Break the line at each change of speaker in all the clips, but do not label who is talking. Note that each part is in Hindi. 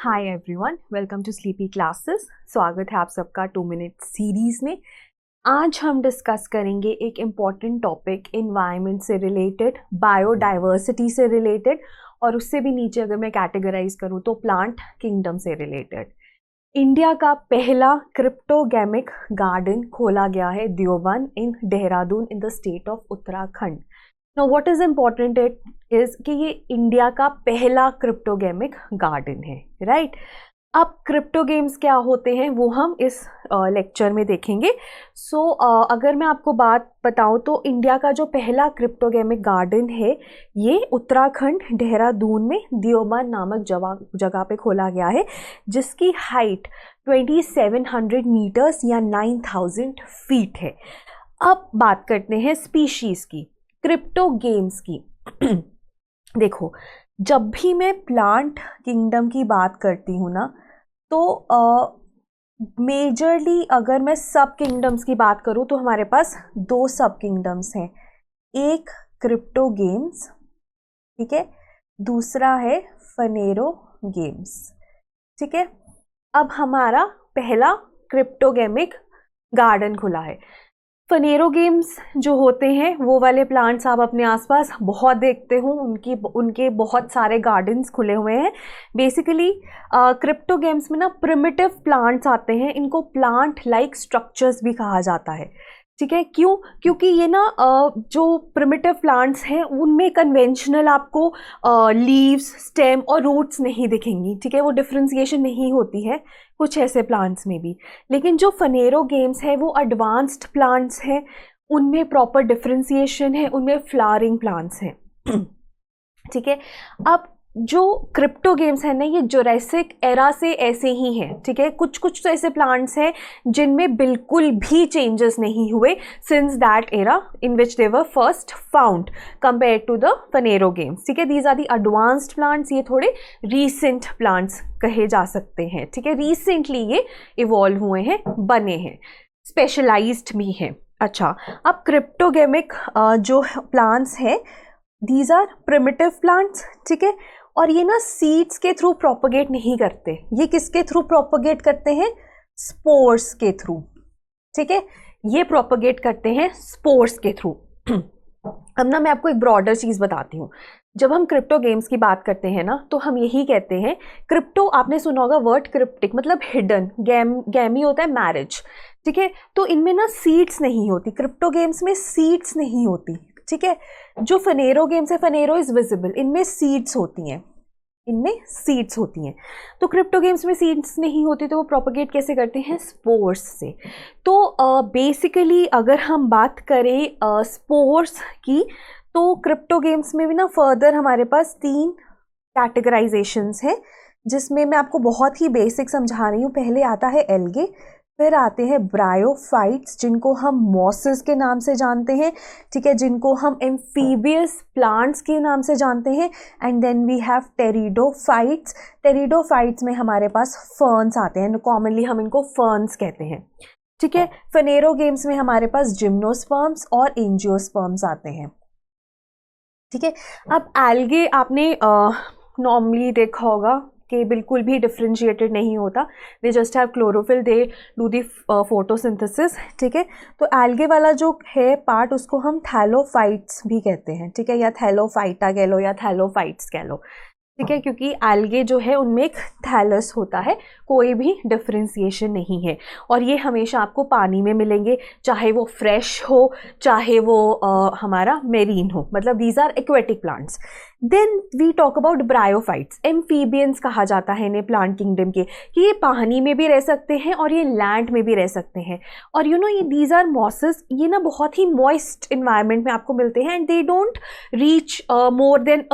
Hi everyone, welcome to Sleepy Classes. स्वागत है आप सबका 2 मिनट सीरीज में। आज हम डिस्कस करेंगे एक इम्पॉर्टेंट टॉपिक एनवायरनमेंट से रिलेटेड, बायोडाइवर्सिटी से रिलेटेड, और उससे भी नीचे अगर मैं कैटेगराइज करूँ तो प्लांट किंगडम से रिलेटेड। इंडिया का पहला क्रिप्टोगेमिक गार्डन खोला गया है Deoband in Dehradun in the state of Uttarakhand. Now what is important it is कि ये इंडिया का पहला क्रिप्टोगेमिक गार्डन है, राइट। अब क्रिप्टो गेम्स क्या होते हैं वो हम इस लेक्चर में देखेंगे। अगर मैं आपको बात बताऊं तो इंडिया का जो पहला क्रिप्टोगेमिक गार्डन है ये उत्तराखंड देहरादून में देवबंद नामक जगह पे खोला गया है, जिसकी हाइट 2700 मीटर्स या 9000 फीट है। अब बात करते हैं स्पीशीज की, क्रिप्टो गेम्स की। देखो, जब भी मैं प्लांट किंगडम की बात करती हूँ ना, तो मेजरली अगर मैं सब किंगडम्स की बात करूँ तो हमारे पास 2 सब किंगडम्स हैं। एक क्रिप्टो गेम्स, ठीक है, दूसरा है फनेरो गेम्स, ठीक है। अब हमारा पहला क्रिप्टोगेमिक गार्डन खुला है। फनेरो गेम्स जो होते हैं वो वाले प्लांट्स आप अपने आसपास बहुत देखते हो, उनके बहुत सारे गार्डन्स खुले हुए हैं। बेसिकली क्रिप्टो गेम्स में ना प्रिमिटिव प्लांट्स आते हैं, इनको प्लांट लाइक स्ट्रक्चर्स भी कहा जाता है, ठीक है। क्यों? क्योंकि ये ना जो प्रिमिटिव प्लांट्स हैं उनमें कन्वेंशनल आपको लीव्स, स्टेम और रूट्स नहीं दिखेंगी, ठीक है। वो डिफ्रेंसिएशन नहीं होती है कुछ ऐसे प्लांट्स में भी। लेकिन जो फनेरो गेम्स है वो एडवांस्ड प्लांट्स हैं, उनमें प्रॉपर डिफ्रेंसिएशन है, उनमें फ्लावरिंग प्लांट्स हैं, ठीक है। अब जो क्रिप्टो गेम्स है ना, ये जुरासिक एरा से ऐसे ही हैं, ठीक है। कुछ कुछ तो ऐसे प्लांट्स हैं जिनमें बिल्कुल भी चेंजेस नहीं हुए since that era in which they were first found compared to the phanerogams, ठीक है। These are the advanced plants, ये थोड़े रीसेंट प्लांट्स कहे जा सकते हैं, ठीक है। रिसेंटली ये इवॉल्व हुए हैं, बने हैं, स्पेशलाइज्ड भी हैं। अच्छा, अब क्रिप्टोगेमिक जो प्लांट्स हैं, दीज आर प्रिमिटिव प्लांट्स, ठीक है। और ये ना सीड्स के थ्रू प्रोपगेट नहीं करते, ये किसके थ्रू प्रोपगेट करते हैं? स्पोर्स के थ्रू, ठीक है। ये प्रोपगेट करते हैं स्पोर्स के थ्रू। अब ना मैं आपको एक ब्रॉडर चीज बताती हूँ। जब हम क्रिप्टो गेम्स की बात करते हैं ना, तो हम यही कहते हैं, क्रिप्टो आपने सुना होगा वर्ड क्रिप्टिक मतलब हिडन, गैमी होता है मैरिज, ठीक है। तो इनमें ना सीड्स नहीं होती, क्रिप्टो गेम्स में सीड्स नहीं होती, ठीक है। जो फनेरो गेम्स है, फनेरो इज विजिबल, इनमें सीड्स होती हैं, इनमें सीड्स होती हैं। तो क्रिप्टो गेम्स में सीड्स नहीं होती, तो वो प्रोपगेट कैसे करते हैं? स्पोर्स से। तो बेसिकली अगर हम बात करें स्पोर्स की, तो क्रिप्टो गेम्स में भी ना फर्दर हमारे पास 3 कैटेगराइजेशंस हैं, जिसमें मैं आपको बहुत ही बेसिक समझा रही हूँ। पहले आता है एल्गे, फिर आते हैं ब्रायोफाइट्स जिनको हम मॉसेस के नाम से जानते हैं, ठीक है, जिनको हम एम्फीबियस प्लांट्स के नाम से जानते हैं, and then we have pteridophytes. Pteridophytes में हमारे पास फर्न्स आते हैं, कॉमनली हम इनको फर्न्स कहते हैं, ठीक है। फनेरो गेम्स में हमारे पास जिम्नोस्पर्म्स और एंजियोस्पर्म्स आते हैं, ठीक है। अब एल्गे आपने नॉर्मली देखा होगा कि बिल्कुल भी डिफ्रेंशिएटेड नहीं होता, they just have chlorophyll, they do the photosynthesis, ठीक है। तो एल्गे वाला जो है पार्ट, उसको हम थैलोफाइट्स भी कहते हैं, ठीक है, या थैलोफाइटा कह लो या थैलोफाइट्स कह लो, ठीक है। क्योंकि एल्गे जो है उनमें एक थैलस होता है, कोई भी डिफ्रेंसिएशन नहीं है, और ये हमेशा आपको पानी में मिलेंगे, चाहे वो फ्रेश हो चाहे वो हमारा मेरीन हो, मतलब these are aquatic plants. Then we talk about bryophytes, amphibians कहा जाता है इन्हें प्लांट किंगडम के, कि ये पानी में भी रह सकते हैं और ये लैंड में भी रह सकते हैं। और यू नो ये दीज आर मॉसेस, ये ना बहुत ही मॉइस्ट इन्वायरमेंट में आपको मिलते हैं, and they don't reach more than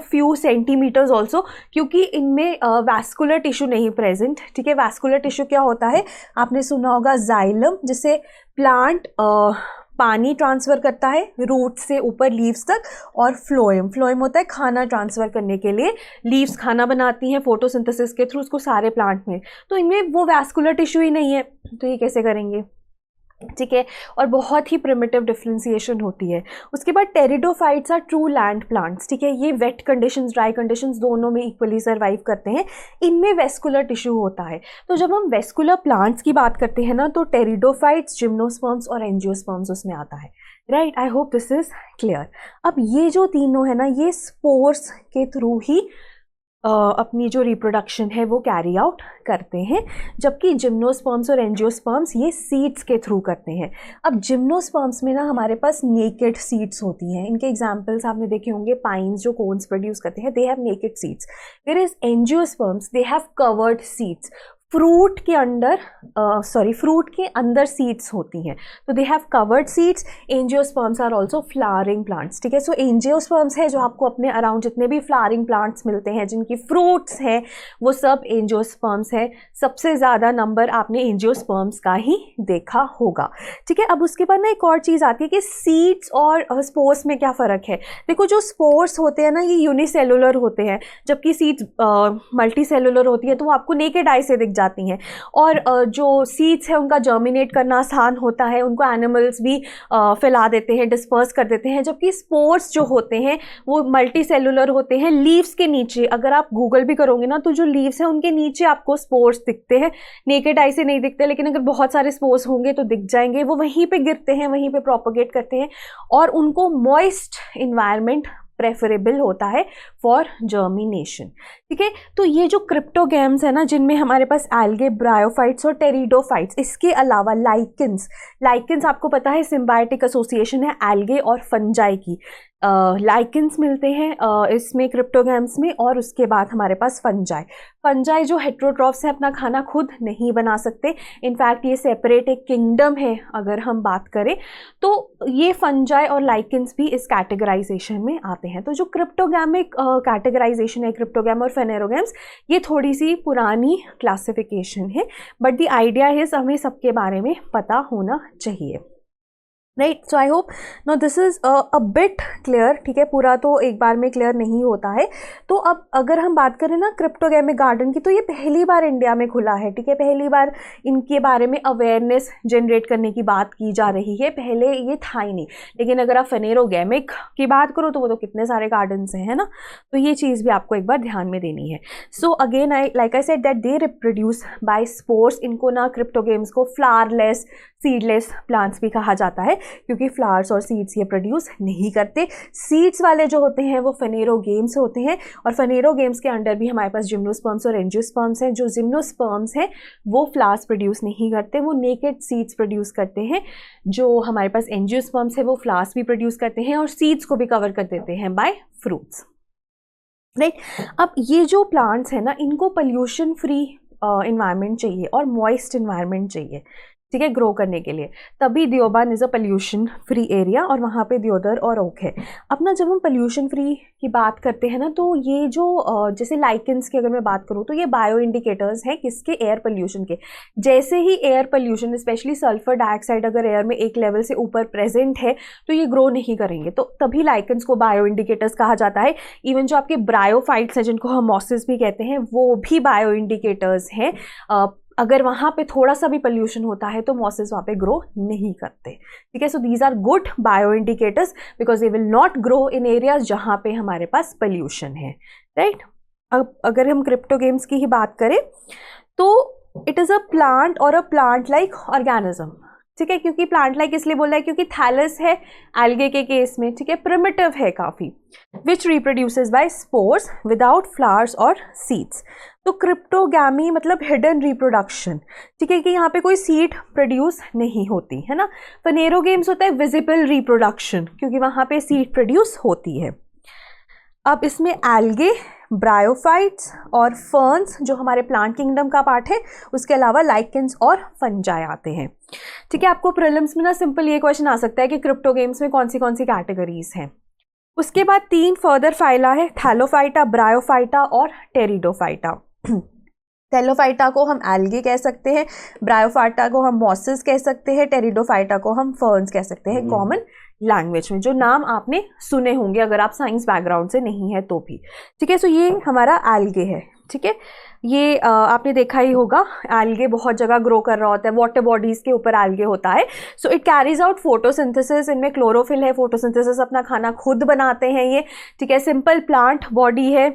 few centimetres also, क्योंकि इनमें वैस्कुलर टिश्यू नहीं प्रेजेंट, ठीक है। वैस्कुलर टिश्यू क्या होता है? आपने सुना होगा जाइलम, जिसे प्लांट पानी ट्रांसफ़र करता है रूट से ऊपर लीव्स तक, और फ्लोएम होता है खाना ट्रांसफ़र करने के लिए, लीव्स खाना बनाती हैं फोटोसिंथेसिस के थ्रू उसको सारे प्लांट में। तो इनमें वो वैस्कुलर टिश्यू ही नहीं है, तो ये कैसे करेंगे? ठीक है, और बहुत ही प्रिमिटिव डिफ्रेंसिएशन होती है। उसके बाद pteridophytes are true land plants, ठीक है, ये वेट कंडीशंस ड्राई कंडीशंस दोनों में इक्वली सर्वाइव करते हैं। इनमें वेस्कुलर टिश्यू होता है। तो जब हम वेस्कुलर प्लांट्स की बात करते हैं ना, तो टेरिडोफाइट्स, जिम्नोस्पर्म्स और एंजियोस्पर्म्स उसमें आता है, right. I hope this is clear. अब ये जो तीनों है ना, ये स्पोर्स के थ्रू ही अपनी जो रिप्रोडक्शन है वो कैरी आउट करते हैं, जबकि जिम्नोस्पर्म्स और एंजियोस्पर्म्स ये सीड्स के थ्रू करते हैं। अब जिम्नोस्पर्म्स में ना हमारे पास नेकेड सीड्स होती हैं। इनके एग्जांपल्स आपने देखे होंगे, पाइन्स जो कोन्स प्रोड्यूस करते हैं, they have naked seeds. Whereas angiosperms they have covered seeds. Fruit के अंदर सीड्स होती हैं, तो they have covered seeds. Angiosperms are also flowering plants, ठीक है। सो एंजियोस्पर्म्स है जो आपको अपने अराउंड जितने भी फ्लावरिंग प्लांट्स मिलते हैं जिनकी फ्रूट्स हैं, वो सब एंजियोस्पर्म्स है। सबसे ज़्यादा नंबर आपने एंजियोस्पर्म्स का ही देखा होगा, ठीक है। अब उसके बाद ना एक और चीज़ आती है कि सीड्स और स्पोर्स में क्या फ़र्क है। देखो, जो स्पोर्स होते हैं ना, ये यूनिसेलुलर होते हैं, जबकि सीड्स मल्टी सेलुलर होती है, तो वो आपको नेकेड आई से दिख जाती हैं। और जो सीड्स है उनका जर्मिनेट करना आसान होता है, उनको एनिमल्स भी फैला देते हैं, डिस्पर्स कर देते हैं। जबकि स्पोर्स जो होते हैं वो मल्टी सेलुलर होते हैं। लीव्स के नीचे अगर आप गूगल भी करोगे ना, तो जो लीव्स हैं उनके नीचे आपको स्पोर्स दिखते हैं, नेकेड आई से नहीं दिखते, लेकिन अगर बहुत सारे स्पोर्स होंगे तो दिख जाएंगे। वो वहीं पे गिरते हैं, वहीं पे प्रोपोगेट करते हैं, और उनको मॉइस्ट इन्वायरमेंट प्रेफरेबल होता है फॉर जर्मिनेशन, ठीक है। तो ये जो क्रिप्टोगैम्स है ना, जिनमें हमारे पास एल्गे, ब्रायोफाइट्स और टेरिडोफाइट्स, इसके अलावा लाइकेंस आपको पता है सिम्बायोटिक एसोसिएशन है एल्गे और फंजाई की। लाइकेंस मिलते हैं इसमें क्रिप्टोगैम्स में, और उसके बाद हमारे पास फंजाई जो हेट्रोट्रॉफ्स है, अपना खाना खुद नहीं बना सकते। इनफैक्ट ये सेपरेट एक किंगडम है अगर हम बात करें तो। ये फंजाई और लाइकेंस भी इस कैटेगराइजेशन में आते हैं। तो जो क्रिप्टोगैमिक कैटेगराइजेशन है, क्रिप्टोगैम और फेनेरोगैम्स, ये थोड़ी सी पुरानी क्लासिफिकेशन है, बट द आइडिया है हमें सबके बारे में पता होना चाहिए, right. So I hope now this is a bit clear, ठीक है। पूरा तो एक बार में क्लियर नहीं होता है। तो अब अगर हम बात करें ना क्रिप्टोगैमिक गार्डन की, तो ये पहली बार इंडिया में खुला है, ठीक है। पहली बार इनके बारे में अवेयरनेस जनरेट करने की बात की जा रही है, पहले ये था ही नहीं। लेकिन अगर आप फेनेरोगैमिक की बात करो तो वो तो कितने सारे गार्डन्स हैं, है ना। तो ये चीज़ भी आपको एक बार ध्यान में देनी है। So again I said that they reproduce by spores. इनको ना क्रिप्टोगैम्स को फ्लावरलेस, सीडलेस प्लांट्स भी कहा जाता है, क्योंकि फ्लावर्स और सीड्स ये प्रोड्यूस नहीं करते। सीड्स वाले जो होते हैं वो फेनेरोगेम्स होते हैं, और फेनेरोगेम्स के अंडर भी हमारे पास जिम्नोस्पर्म्स और एंजियोस्पर्म्स हैं। जो जिम्नोस्पर्म्स हैं वो फ्लावर्स प्रोड्यूस नहीं करते, वो नेकेड सीड्स प्रोड्यूस करते हैं। जो हमारे पास एंजियोस्पर्म्स है वो फ्लावर्स भी प्रोड्यूस करते हैं और सीड्स को भी कवर कर देते हैं बाय फ्रूट्स, राइट। अब ये जो प्लांट्स हैं ना, इनको पोल्यूशन फ्री इन्वायरमेंट चाहिए और मॉइस्ट इन्वायरमेंट चाहिए, ठीक है, ग्रो करने के लिए। तभी Deoban is a pollution free area, और वहाँ पे दियोदर और ओक है। अब ना जब हम पोल्यूशन फ्री की बात करते हैं ना, तो ये जो जैसे लाइकेंस की अगर मैं बात करूँ तो ये बायो इंडिकेटर्स हैं किसके, एयर पोल्यूशन के। जैसे ही air pollution, specially sulphur dioxide अगर एयर में एक लेवल से ऊपर प्रेजेंट है तो ये ग्रो नहीं करेंगे, तो तभी लाइकेंस को बायो इंडिकेटर्स कहा जाता है। इवन जो आपके ब्रायोफाइट्स हैं, जिनको हम मॉसेस भी कहते हैं, वो भी बायो इंडिकेटर्स हैं। अगर वहाँ पे थोड़ा सा भी पोल्यूशन होता है तो मॉसेस वहाँ पे ग्रो नहीं करते, ठीक है। So these are good bio indicators because they will not grow in areas जहाँ पे हमारे पास पोल्यूशन है, राइट। अब अगर हम क्रिप्टोगेम्स की ही बात करें तो इट इज़ अ प्लांट और अ प्लांट लाइक ऑर्गेनिज्म, ठीक है। क्योंकि प्लांट लाइक इसलिए बोला है क्योंकि थैलस है एल्गे के केस में, ठीक है, प्रिमिटिव है काफ़ी, which reproduces by spores without flowers और सीड्स। तो क्रिप्टोगैमी मतलब हिडन रिप्रोडक्शन, ठीक है, कि यहाँ पे कोई सीड प्रोड्यूस नहीं होती है ना। फेनेरोगेम्स होता है विजिबल रिप्रोडक्शन, क्योंकि वहाँ पे सीड प्रोड्यूस होती है। अब इसमें एल्गे, ब्रायोफाइट्स और फर्न्स जो हमारे प्लांट किंगडम का पार्ट है, उसके अलावा लाइकेंस और फंजाई आते हैं, ठीक है। आपको प्रीलिम्स में ना सिंपल ये क्वेश्चन आ सकता है कि क्रिप्टोगेम्स में कौन सी कैटेगरीज हैं। उसके बाद 3 फर्दर फाइला है, थैलोफाइटा, ब्रायोफाइटा और टेरिडोफाइटा। थैलोफाइटा को हम एल्गे कह सकते हैं, ब्रायोफाइटा को हम मॉसेस कह सकते हैं, टेरिडोफाइटा को हम फर्न्स कह सकते हैं कॉमन लैंग्वेज में, जो नाम आपने सुने होंगे अगर आप साइंस बैकग्राउंड से नहीं है तो भी, ठीक है। सो ये हमारा एल्गे है, ठीक है। ये आपने देखा ही होगा, एल्गे बहुत जगह ग्रो कर रहा होता है, वाटर बॉडीज के ऊपर एल्गे होता है। So it carries out photosynthesis, इनमें क्लोरोफिल है, फोटोसिंथेसिस अपना खाना खुद बनाते हैं ये, ठीक है। सिंपल प्लांट बॉडी है,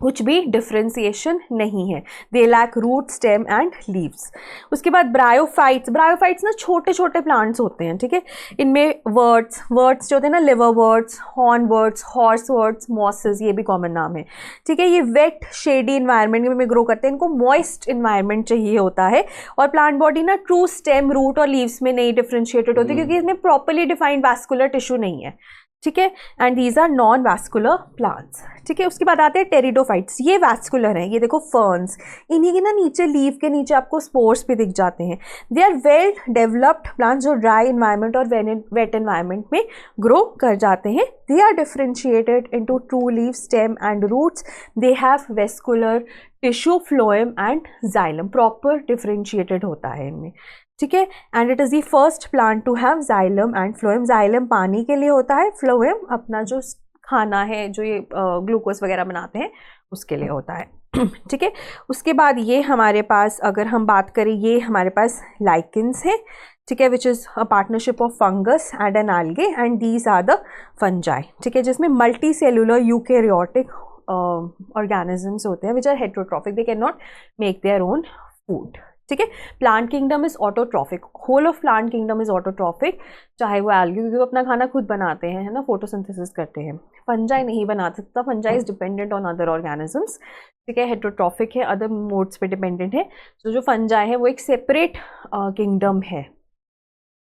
कुछ भी डिफ्रेंसिएशन नहीं है। They lack root, stem and leaves. उसके बाद ब्रायोफाइट्स, ब्रायोफाइट्स ना छोटे छोटे प्लांट्स होते हैं, ठीक है। इनमें वर्ड्स जो होते हैं ना, liver words, horn words, horse words, mosses, ये भी कॉमन नाम है, ठीक है। ये वेट शेडी इन्वायरमेंट में ग्रो करते हैं, इनको मॉइस्ट इन्वायरमेंट चाहिए होता है। और प्लांट बॉडी ना ट्रू स्टेम, रूट और लीव्स में नहीं डिफ्रेंशिएटेड होती, क्योंकि इसमें प्रॉपरली डिफाइंड वैस्कुलर टिश्यू नहीं है, ठीक है। And these are non vascular plants, ठीक है। उसके बाद आते हैं टेरिडोफाइट्स, ये वैस्कुलर हैं, ये देखो फर्न्स, इन्हीं के ना नीचे लीव के नीचे आपको स्पोर्स भी दिख जाते हैं। They are well developed plants जो ड्राई इन्वायरमेंट और वेट इन्वायरमेंट में ग्रो कर जाते हैं। They are differentiated into true leave, stem and roots. They have vascular tissue, phloem and xylem, proper differentiated होता है इनमें, ठीक है। And it is the first plant to have xylem and phloem. Xylem पानी के लिए होता है, फ्लोएम अपना जो खाना है, जो ये ग्लूकोज वगैरह बनाते हैं उसके लिए होता है, ठीक है। उसके बाद ये हमारे पास, अगर हम बात करें, ये हमारे पास लाइकेंस है, ठीक है, which is a partnership of fungus and an algae and these are the fungi, ठीक है, जिसमें मल्टी सेलुलर यूकैरियोटिक ऑर्गेनिजम्स होते हैं which are heterotrophic, they can not make their own food, ठीक है। Plant kingdom is autotrophic, whole of plant kingdom is autotrophic, चाहे वो एल्गी, क्योंकि वो अपना खाना खुद बनाते हैं, है ना, फोटोसिंथेसिस करते हैं। फंजाई नहीं बना सकता, fungi is dependent on other organisms, ठीक है, हेट्रोट्रॉफिक है, अदर मोड्स पे डिपेंडेंट है। तो जो फंजाई है वो एक सेपरेट किंगडम है,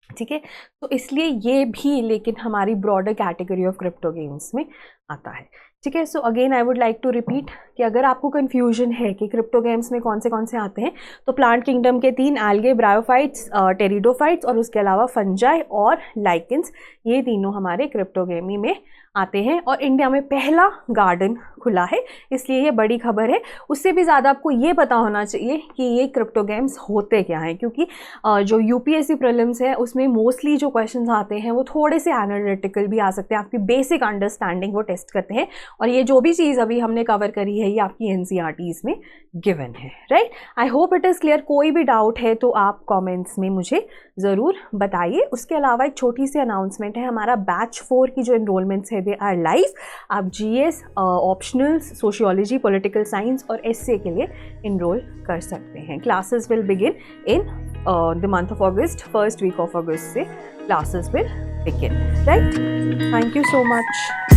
ठीक है। तो इसलिए ये भी लेकिन हमारी ब्रॉडर कैटेगरी ऑफ क्रिप्टोगेम्स में आता है, ठीक है। So again I would like to repeat कि अगर आपको कन्फ्यूजन है कि क्रिप्टो गेम्स में कौन से आते हैं, तो प्लांट किंगडम के 3, एल्गे, ब्रायोफाइट्स, टेरिडोफाइट्स और उसके अलावा फंजाई और लाइकेंस, ये तीनों हमारे क्रिप्टोगेमी में आते हैं। और इंडिया में पहला गार्डन खुला है, इसलिए ये बड़ी खबर है। उससे भी ज़्यादा आपको ये पता होना चाहिए कि ये क्रिप्टो गेम्स होते क्या हैं, क्योंकि जो यूपीएससी प्रीलिम्स है उसमें मोस्टली जो क्वेश्चंस आते हैं वो थोड़े से एनालिटिकल भी आ सकते हैं, आपकी बेसिक अंडरस्टैंडिंग वो टेस्ट करते हैं। और ये जो भी चीज़ अभी हमने कवर करी है ये आपकी एनसीईआरटीज़ में गिवन है, right. I hope it is clear. कोई भी डाउट है तो आप कमेंट्स में मुझे ज़रूर बताइए। उसके अलावा एक छोटी सी अनाउंसमेंट है, हमारा बैच 4 की जो एनरोलमेंट्स है दे आर लाइव। आप GS, optionals, sociology, political science और एसए के लिए इनरोल कर सकते हैं। Classes will begin in the month of August, first week of August से classes will begin, right. Thank you so much.